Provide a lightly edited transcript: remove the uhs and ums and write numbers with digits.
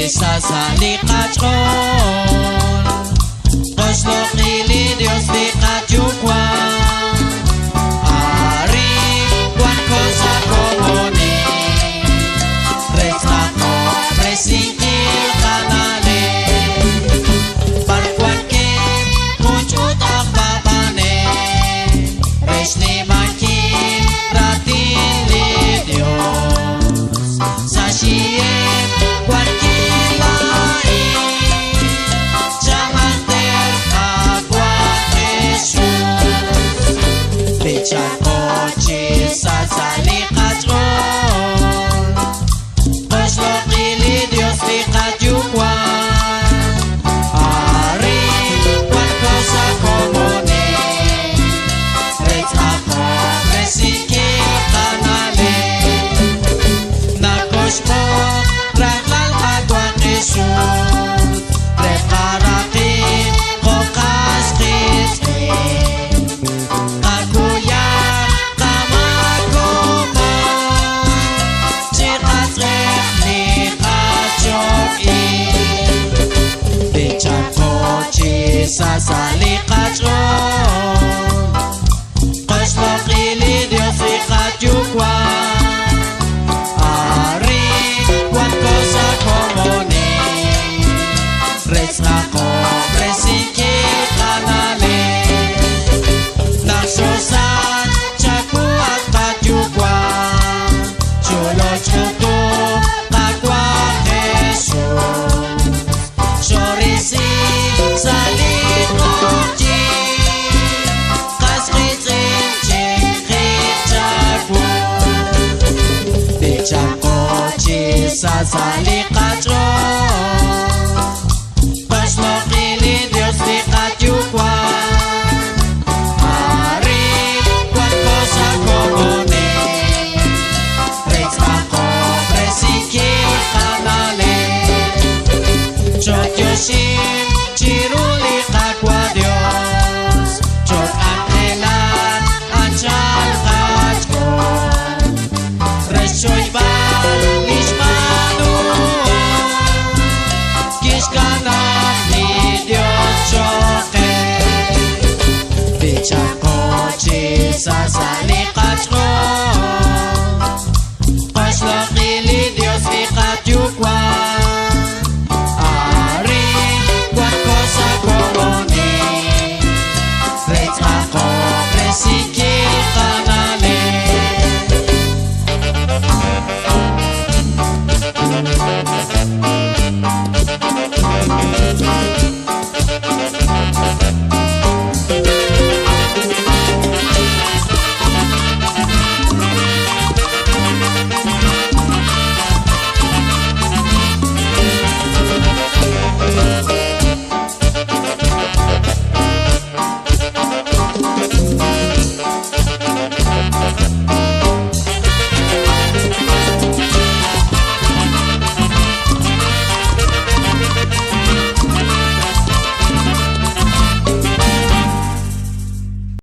Sa likachon Koslok nili Dios di kachukwa Ari Juan cosa comune Restako Resingkil kanale Barkuan kim Kuncut ak babane Resni makin Ratin li Dios Sasiem Juan Chakochi sa salikachon Koslok nili Dios di kachukwan Ari Juan cosa comune Reds ako Resingkil kanale Nakospok Raklal katwak isut Rekarakin Kokas kiskin Sa salikachon Koslok nili Dios di kachukwan Ari Juan cosa comune Reds ako Resingkil kanale Naksosan Chaku at kachukwan Chulo chuko Kakwa Jesus Shorisi Salikochi Kaskritin Chikrit Chaku Bichakochi Sa salikachon Koslok nili Dios di kachukwan Ari Juan cosa comune Reds ako Resingkil kanale Chotyoshin Chiruli kakwa Dios Chok angelan Anchal kachkon Resyoy ba